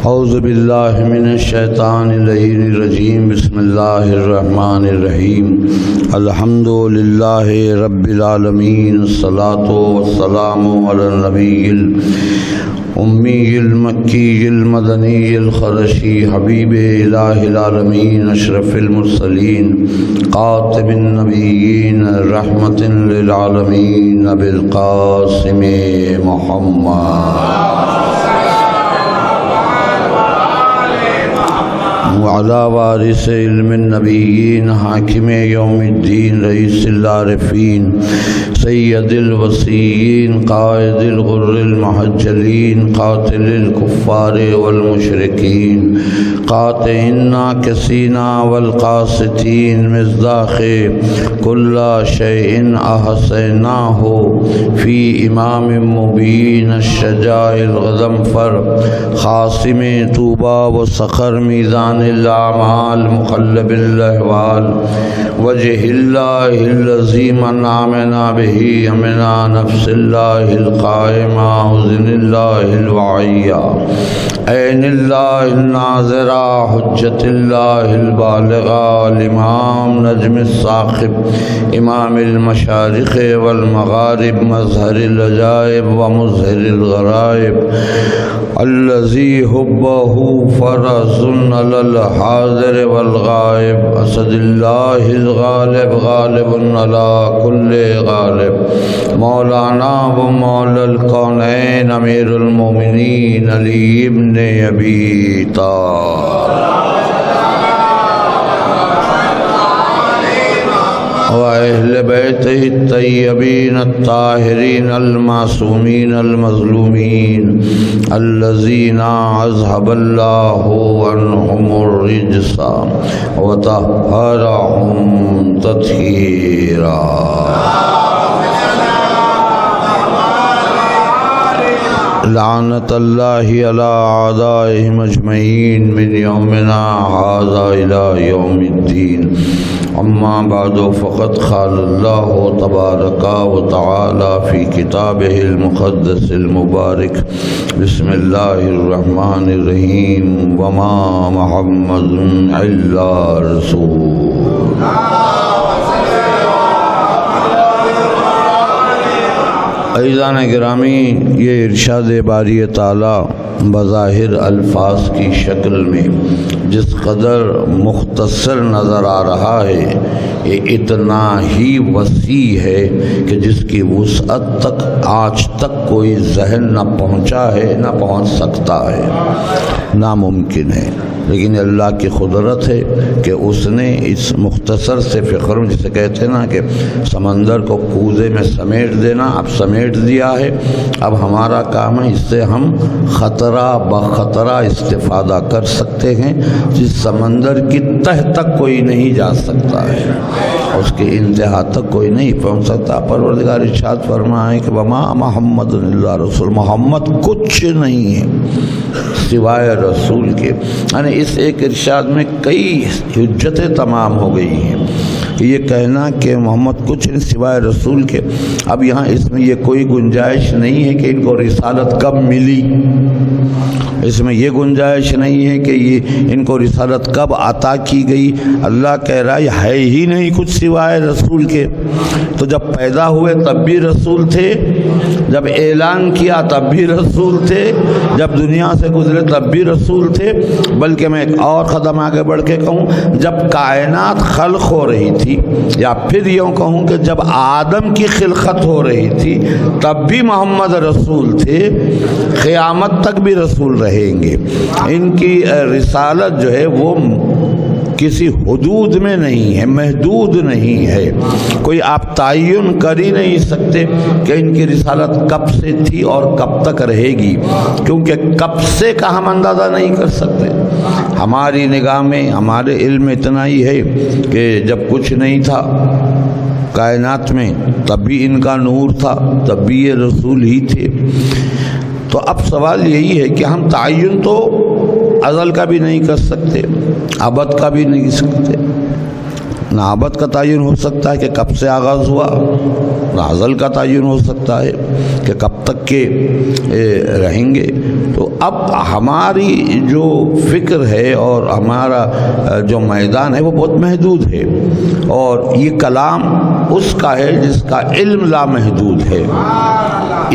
اعوذ باللہ من الشیطان الرجیم، بسم اللہ الرحمن الرحیم. الحمد للہ رب العالمین، الصلاۃ والسلام علی النبی امی المکی المدنی الخرشی حبیب الہ العالمین اشرف المرسلین قاتم النبیین رحمت للعالمین ابی القاسم محمد علی وارث علم النبیین حاکم یوم الدین رئیس العارفین سید الوصیین قائد الغر المحجلین قاتل الکفار والمشرکین قاطع الناکسین والقاسطین مصداق کل شیء احصیناہ فی امام مبین الشجاع الغضنفر خاصم طوبى وصخر میزان الاعمال مقلب الاحوال وجه اللہ الذی من آمنا به امنا نفس اللہ القائمہ حزن اللہ الوعیہ عین اللہ الناظرہ حجت اللہ البالغہ الامام نجم الثاقب امام المشارق والمغارب مظہر العجائب ومظہر الغرائب الذی حبہ فرس علی الحاضر والغائب اسد اللہ الغالب غالب علی کل غالب مولانا و مولا الکونین امیر المومنین علی ابن ابی طالب وأهل بيته الطيبين الطاهرين المعصومين المظلومين الذين أذهب الله عنهم الرجس وطهرهم تطهيرا لعنت اللہ علی اعدائهم اجمعین من یومنا هذا الى یوم الدین اما بعد فقد قال اللہ تبارک و تعالی فی کتابہ المقدس المبارک بسم اللہ الرحمن الرحیم وما محمد الا رسول عزیزان گرامی، یہ ارشاد باری تعالی بظاہر الفاظ کی شکل میں جس قدر مختصر نظر آ رہا ہے، یہ اتنا ہی وسیع ہے کہ جس کی وسعت تک آج تک کوئی ذہن نہ پہنچا ہے، نہ پہنچ سکتا ہے، ناممکن ہے۔ لیکن اللہ کی قدرت ہے کہ اس نے اس مختصر سے فقر میں، جسے کہتے ہیں نا کہ سمندر کو کوزے میں سمیٹ دینا، اب سمیٹ دیا ہے۔ اب ہمارا کام ہے اس سے ہم خطرہ بخطرہ استفادہ کر سکتے ہیں، جس سمندر کی تہ تک کوئی نہیں جا سکتا ہے، اس کی انتہا تک کوئی نہیں پہنچ سکتا۔ پروردگار ارشاد فرمائے کہ وما محمد اللہ رسول، محمد کچھ نہیں ہے سوائے رسول کے۔ یعنی اس ایک ارشاد میں کئی حجتیں تمام ہو گئی ہیں کہ یہ کہنا کہ محمد کچھ نہیں سوائے رسول کے۔ اب یہاں اس میں یہ کوئی گنجائش نہیں ہے کہ ان کو رسالت کب ملی، اس میں یہ گنجائش نہیں ہے کہ یہ ان کو رسالت کب عطا کی گئی۔ اللہ کہہ رہا ہے ہی نہیں کچھ سوائے رسول کے۔ تو جب پیدا ہوئے تب بھی رسول تھے، جب اعلان کیا تب بھی رسول تھے، جب دنیا سے گزرے تب بھی رسول تھے۔ بلکہ میں ایک اور قدم آگے بڑھ کے کہوں، جب کائنات خلق ہو رہی تھی، یا پھر یوں کہوں کہ جب آدم کی خلقت ہو رہی تھی، تب بھی محمد رسول تھے، قیامت تک بھی رسول رہیں گے۔ ان کی رسالت جو ہے وہ کسی حدود میں نہیں ہے، محدود نہیں ہے، کوئی آپ تعین کر ہی نہیں سکتے کہ ان کی رسالت کب سے تھی اور کب تک رہے گی، کیونکہ کب سے کا ہم اندازہ نہیں کر سکتے۔ ہماری نگاہ میں، ہمارے علم اتنا ہی ہے کہ جب کچھ نہیں تھا کائنات میں تب بھی ان کا نور تھا، تب بھی یہ رسول ہی تھے۔ تو اب سوال یہی ہے کہ ہم تعین تو ازل کا بھی نہیں کر سکتے، ابد کا بھی نہیں سکتے۔ نہ ابد کا تعین ہو سکتا ہے کہ کب سے آغاز ہوا، نہ ازل کا تعین ہو سکتا ہے کہ کب تک کے رہیں گے۔ تو اب ہماری جو فکر ہے اور ہمارا جو میدان ہے وہ بہت محدود ہے، اور یہ کلام اس کا ہے جس کا علم لامحدود ہے۔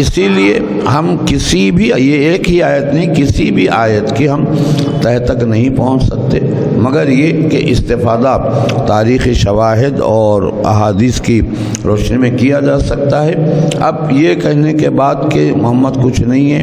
اسی لیے ہم کسی بھی، یہ ایک ہی آیت نہیں، کسی بھی آیت کی ہم تہ تک نہیں پہنچ سکتے، مگر یہ کہ استفادہ تاریخی شواہد اور احادیث کی روشنی میں کیا جا سکتا ہے۔ اب یہ کہنے کے بعد کہ محمد کچھ نہیں ہے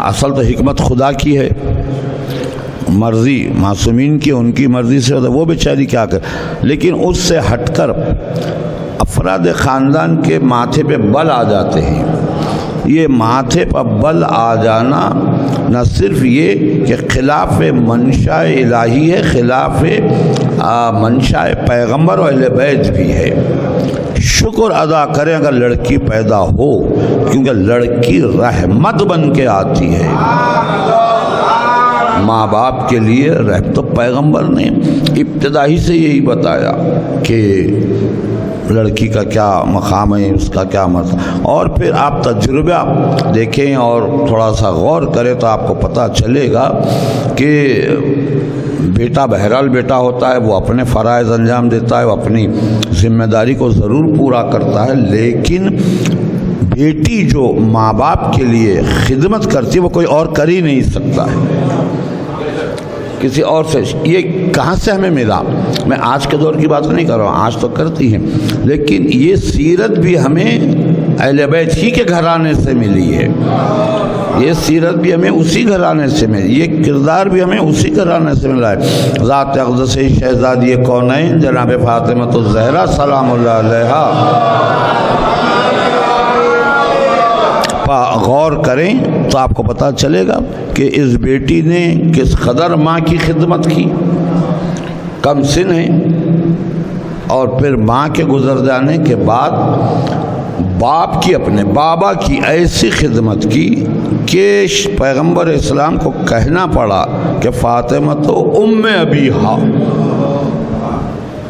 اصل تو حکمت خدا کی ہے، مرضی معصومین کی، ان کی مرضی سے ہوتا ہے، وہ بیچاری کیا کر، لیکن اس سے ہٹ کر افراد خاندان کے ماتھے پہ بل آ جاتے ہیں۔ یہ ماتھے پر بل آ جانا نہ صرف یہ کہ خلاف منشاء الہی ہے، خلاف منشاء پیغمبر و اہل بیت بھی ہے۔ شکر ادا کریں اگر لڑکی پیدا ہو، کیونکہ لڑکی رحمت بن کے آتی ہے ماں باپ کے لیے۔ تو پیغمبر نے ابتدا ہی سے یہی بتایا کہ لڑکی کا کیا مقام ہے، اس کا کیا مسئلہ، اور پھر آپ تجربہ دیکھیں اور تھوڑا سا غور کریں تو آپ کو پتہ چلے گا کہ بیٹا بہرحال بیٹا ہوتا ہے، وہ اپنے فرائض انجام دیتا ہے، وہ اپنی ذمہ داری کو ضرور پورا کرتا ہے، لیکن بیٹی جو ماں باپ کے لیے خدمت کرتی ہے وہ کوئی اور کر ہی نہیں سکتا ہے کسی اور سے۔ یہ کہاں سے ہمیں ملا؟ میں آج کے دور کی بات نہیں کر رہا ہوں، آج تو کرتی ہیں، لیکن یہ سیرت بھی ہمیں اہل بیت ہی کے گھرانے سے ملی ہے، یہ سیرت بھی ہمیں اسی گھرانے سے ملی، یہ کردار بھی ہمیں اسی گھرانے سے ملا ہے۔ ذات اقدس شہزادی کونین جناب فاطمہ الزہرا سلام اللہ علیہا، غور کریں تو آپ کو پتہ چلے گا کہ اس بیٹی نے کس قدر ماں کی خدمت کی، کم سن ہے، اور پھر ماں کے گزر جانے کے بعد باپ کی، اپنے بابا کی ایسی خدمت کی کہ پیغمبر اسلام کو کہنا پڑا کہ فاطمہ تو ام ابیہا،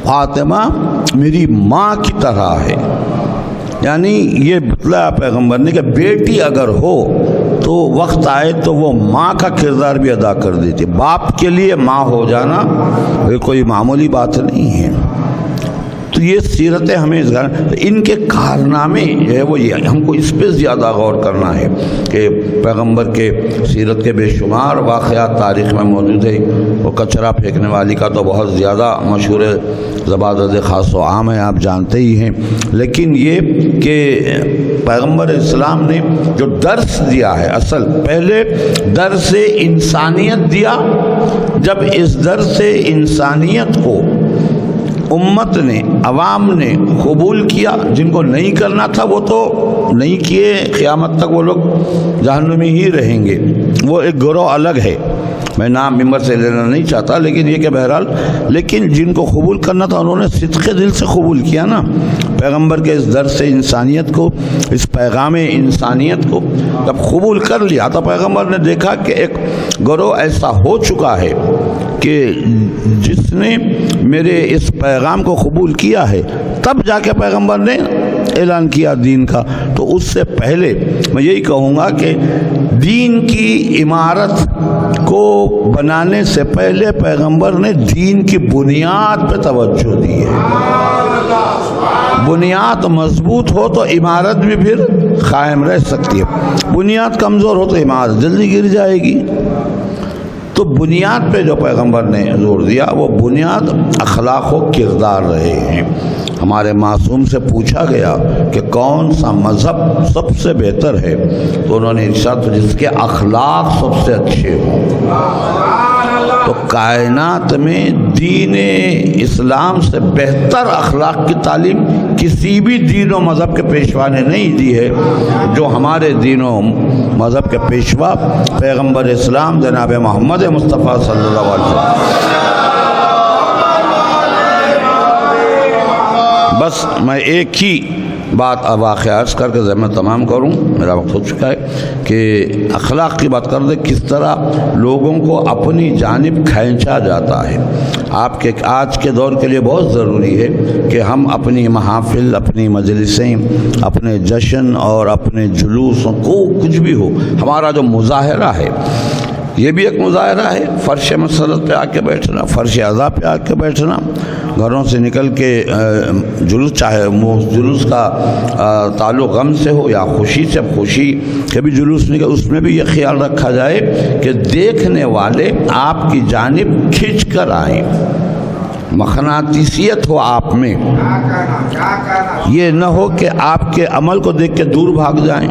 فاطمہ میری ماں کی طرح ہے۔ یعنی یہ بتلایا پیغمبر نے کہ بیٹی اگر ہو تو وقت آئے تو وہ ماں کا کردار بھی ادا کر دیتی۔ باپ کے لیے ماں ہو جانا یہ کوئی معمولی بات نہیں ہے۔ تو یہ سیرتیں ہمیں ان کے کارنامے جو ہے وہ یہ ہم کو اس پہ زیادہ غور کرنا ہے کہ پیغمبر کے سیرت کے بے شمار واقعات تاریخ میں موجود ہے۔ وہ کچرا پھینکنے والی کا تو بہت زیادہ مشہور ہے، زبادت خاص و عام ہے، آپ جانتے ہی ہیں، لیکن یہ کہ پیغمبر اسلام نے جو درس دیا ہے، اصل پہلے درس انسانیت دیا۔ جب اس درس انسانیت کو امت نے، عوام نے قبول کیا، جن کو نہیں کرنا تھا وہ تو نہیں کیے، قیامت تک وہ لوگ جہنمی ہی رہیں گے، وہ ایک گروہ الگ ہے، میں نام ممبر سے لینا نہیں چاہتا، لیکن یہ کہ بہرحال لیکن جن کو قبول کرنا تھا انہوں نے صدق دل سے قبول کیا نا پیغمبر کے اس درس انسانیت کو، اس پیغام انسانیت کو جب قبول کر لیا تو پیغمبر نے دیکھا کہ ایک گروہ ایسا ہو چکا ہے کہ جس نے میرے اس پیغام کو قبول کیا ہے، تب جا کے پیغمبر نے اعلان کیا دین کا۔ تو اس سے پہلے میں یہی کہوں گا کہ دین کی عمارت کو بنانے سے پہلے پیغمبر نے دین کی بنیاد پہ توجہ دی ہے۔ بنیاد مضبوط ہو تو عمارت بھی پھر قائم رہ سکتی ہے، بنیاد کمزور ہو تو عمارت جلدی گر جائے گی۔ تو بنیاد پہ جو پیغمبر نے زور دیا وہ بنیاد اخلاق و کردار رہے ہیں۔ ہمارے معصوم سے پوچھا گیا کہ کون سا مذہب سب سے بہتر ہے، تو انہوں نے ارشاد جس کے اخلاق سب سے اچھے ہوں۔ تو کائنات میں دین اسلام سے بہتر اخلاق کی تعلیم کسی بھی دین و مذہب کے پیشوا نے نہیں دی ہے جو ہمارے دین و مذہب کے پیشوا پیغمبر اسلام جناب محمد مصطفیٰ صلی اللہ علیہ وسلم۔ بس میں ایک ہی بات واقعہ عرض کر کے ذمہ تمام کروں، میرا وقت ہو چکا ہے، کہ اخلاق کی بات کر دیں کس طرح لوگوں کو اپنی جانب کھینچا جاتا ہے۔ آپ کے آج کے دور کے لیے بہت ضروری ہے کہ ہم اپنی محافل، اپنی مجلسیں، اپنے جشن اور اپنے جلوسوں کو کچھ بھی ہو، ہمارا جو مظاہرہ ہے یہ بھی ایک مظاہرہ ہے، فرش مسرت پہ آ کے بیٹھنا، فرش عزا پہ آ کے بیٹھنا، گھروں سے نکل کے جلوس، چاہے جلوس کا تعلق غم سے ہو یا خوشی سے، خوشی کے بھی جلوس نکل، اس میں بھی یہ خیال رکھا جائے کہ دیکھنے والے آپ کی جانب کھنچ کر آئیں، مقناطیسیت ہو آپ میں، یہ نہ ہو کہ آپ کے عمل کو دیکھ کے دور بھاگ جائیں۔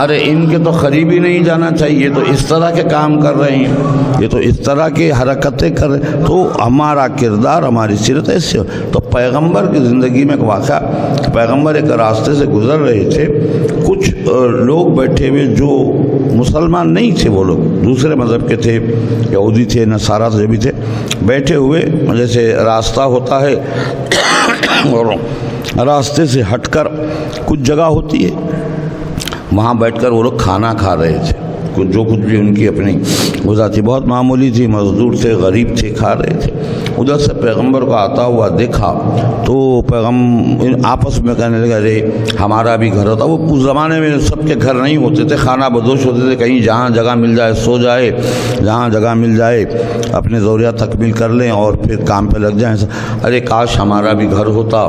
ارے ان کے تو قریب ہی نہیں جانا چاہیے، تو اس طرح کے کام کر رہے ہیں، یہ تو اس طرح کی حرکتیں کر رہے ہیں، تو ہمارا کردار، ہماری سیرت ایسے ہو۔ تو پیغمبر کی زندگی میں ایک واقعہ، پیغمبر ایک راستے سے گزر رہے تھے، کچھ لوگ بیٹھے ہوئے جو مسلمان نہیں تھے، وہ لوگ دوسرے مذہب کے تھے، یہودی تھے، نصارہ جو بھی تھے، بیٹھے ہوئے، جیسے راستہ ہوتا ہے اور راستے سے ہٹ کر کچھ جگہ ہوتی ہے، وہاں بیٹھ کر وہ لوگ کھانا کھا رہے تھے، جو کچھ بھی ان کی اپنی غذا تھی، بہت معمولی تھی، مزدور تھے، غریب تھے، کھا رہے تھے۔ ادھر سے پیغمبر کو آتا ہوا دیکھا تو پیغمبر آپس میں کہنے لگا، ارے ہمارا بھی گھر ہوتا۔ وہ اس زمانے میں سب کے گھر نہیں ہوتے تھے، خانہ بدوش ہوتے تھے، کہیں جہاں جگہ مل جائے سو جائے، جہاں جگہ مل جائے اپنے ضروریات تکمیل کر لیں اور پھر کام پہ لگ جائیں۔ ارے کاش ہمارا بھی گھر ہوتا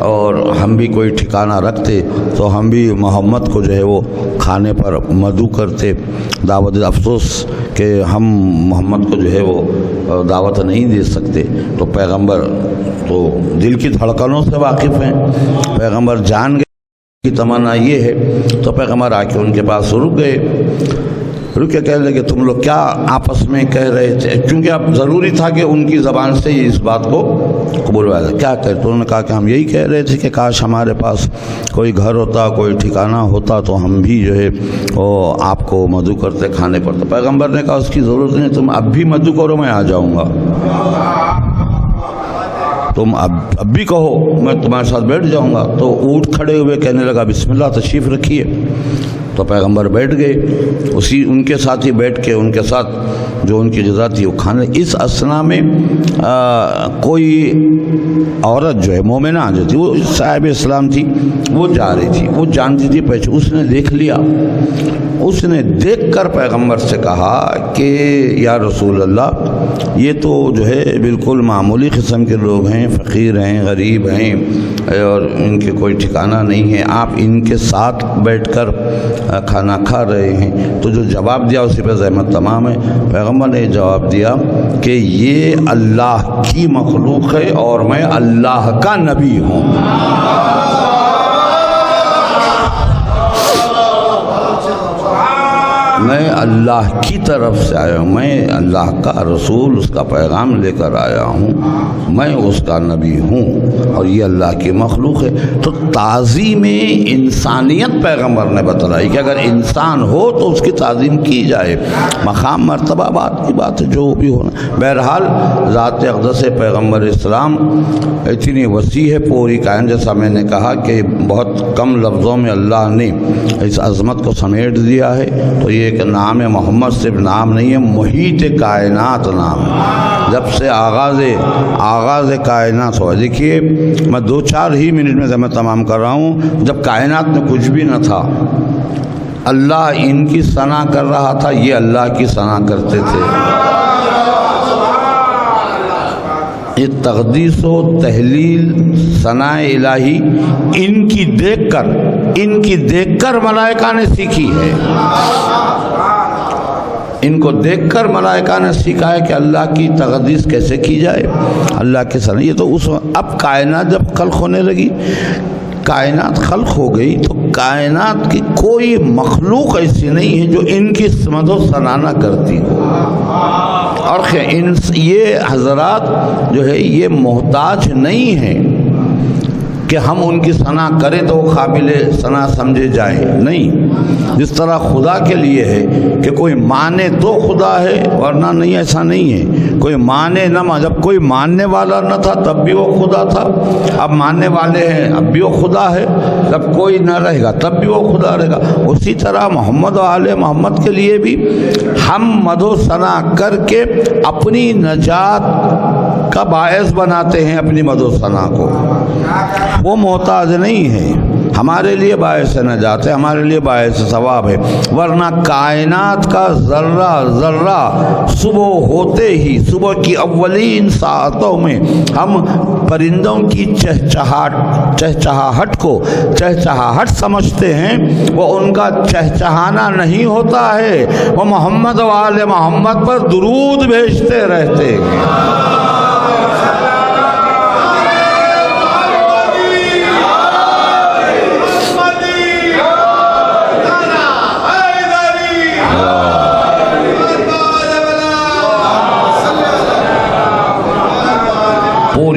اور ہم بھی کوئی ٹھکانہ رکھتے تو ہم بھی محمد کو جو ہے وہ کھانے پر مدعو کرتے، دعوت۔ افسوس کہ ہم محمد کو جو ہے وہ دعوت نہیں دے سکتے۔ تو پیغمبر تو دل کی دھڑکنوں سے واقف ہیں، پیغمبر جان گئے کی تمنا یہ ہے، تو پیغمبر آ کے ان کے پاس رک گئے، رک کے کہنے لگے تم لوگ کیا آپس میں کہہ رہے تھے، کیونکہ اب ضروری تھا کہ ان کی زبان سے اس بات کو قبول ہوا جائے۔ کیا کہتے؟ تو انہوں نے کہا کہ ہم یہی کہہ رہے تھے کہ کاش ہمارے پاس کوئی گھر ہوتا، کوئی ٹھکانہ ہوتا تو ہم بھی جو ہے وہ آپ کو مدعو کرتے، کھانے پر۔ تو پیغمبر نے کہا اس کی ضرورت نہیں، تم اب بھی مدعو کرو، میں آ جاؤں گا، تم اب بھی کہو، میں تمہارے ساتھ بیٹھ جاؤں گا۔ تو اٹھ کھڑے ہوئے کہنے لگا بسم اللہ تشریف رکھیے۔ تو پیغمبر بیٹھ گئے، ان کے ساتھ ہی بیٹھ کے ان کے ساتھ جو ان کی غذا تھی وہ کھانے۔ اس اثنا میں کوئی عورت جو ہے مومنہ جو تھی، وہ صاحب اسلام تھی، وہ جا رہی تھی، وہ جانتی تھی پہچان، اس نے دیکھ لیا، اس نے دیکھ کر پیغمبر سے کہا کہ یا رسول اللہ، یہ تو جو ہے بالکل معمولی قسم کے لوگ ہیں، فقیر ہیں، غریب ہیں اور ان کے کوئی ٹھکانہ نہیں ہے، آپ ان کے ساتھ بیٹھ کر کھانا کھا رہے ہیں۔ تو جو جواب دیا اسی پہ زحمت تمام ہے۔ پیغمبر نے جواب دیا کہ یہ اللہ کی مخلوق ہے اور میں اللہ کا نبی ہوں۔ میں اللہ کی طرف سے آیا ہوں، میں اللہ کا رسول، اس کا پیغام لے کر آیا ہوں، میں اس کا نبی ہوں اور یہ اللہ کی مخلوق ہے۔ تو تعظیم انسانیت پیغمبر نے بتلائی کہ اگر انسان ہو تو اس کی تعظیم کی جائے، مقام مرتبہ بات کی بات ہے، جو بھی ہونا۔ بہرحال ذات اقدس پیغمبر اسلام اتنی وسیع ہے پوری کائنات، جیسا میں نے کہا کہ بہت کم لفظوں میں اللہ نے اس عظمت کو سمیٹ دیا ہے۔ تو یہ کہ نام محمد صرف نام نہیں ہے، محیط کائنات نام ہے، جب سے آغاز کائنات ہوا۔ دیکھیے میں 2-4 ہی منٹ میں میں تمام کر رہا ہوں، جب کائنات میں کچھ بھی نہ تھا، اللہ ان کی ثنا کر رہا تھا، یہ اللہ کی ثنا کرتے تھے۔ یہ تقدیس و تحلیل ثناء الہی ان کی دیکھ کر ملائکہ نے سیکھی ہے، ان کو دیکھ کر ملائکہ نے سیکھا ہے کہ اللہ کی تقدیس کیسے کی جائے، اللہ کے ثنا۔ یہ تو اب کائنات جب خلق ہونے لگی، کائنات خلق ہو گئی، تو کائنات کی کوئی مخلوق ایسی نہیں ہے جو ان کی مدح و ثنا نہ کرتی ہو۔ اور یہ حضرات جو ہے یہ محتاج نہیں ہیں کہ ہم ان کی ثنا کریں تو وہ قابل ثنا سمجھے جائیں، نہیں۔ جس طرح خدا کے لیے ہے کہ کوئی مانے تو خدا ہے، ورنہ نہیں، ایسا نہیں ہے۔ کوئی مانے نہ، جب کوئی ماننے والا نہ تھا تب بھی وہ خدا تھا، اب ماننے والے ہیں اب بھی وہ خدا ہے، جب کوئی نہ رہے گا تب بھی وہ خدا رہے گا۔ اسی طرح محمد و آل محمد کے لیے بھی ہم مدح و ثنا کر کے اپنی نجات کا باعث بناتے ہیں اپنی مدح و ثنا کو، وہ محتاج نہیں ہے، ہمارے لیے باعث نجات ہے، ہمارے لیے باعث ثواب ہے۔ ورنہ کائنات کا ذرہ ذرہ صبح ہوتے ہی، صبح کی اولین ساعتوں میں ہم پرندوں کی چہچہاہٹ کو چہچہاہٹ سمجھتے ہیں، وہ ان کا چہچہانا نہیں ہوتا ہے، وہ محمد و آل محمد پر درود بھیجتے رہتے ہیں۔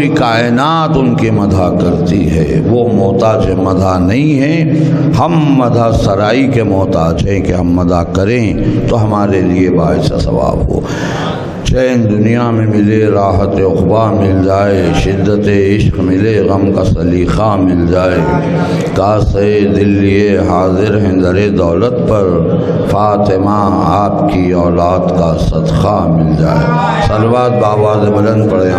پوری کائنات ان کی مدح کرتی ہے، وہ محتاج مدح نہیں ہیں، ہم مدح سرائی کے محتاج ہیں کہ ہم مدح کریں تو ہمارے لیے باعث ثواب ہو۔ چین دنیا میں ملے، راحت عقبہ مل جائے، شدت عشق ملے، غم کا سلیقہ مل جائے، کاسے دل لیے حاضر ہیں در دولت پر، فاطمہ آپ کی اولاد کا صدقہ مل جائے۔ صلوات بآواز بلند پڑھیں۔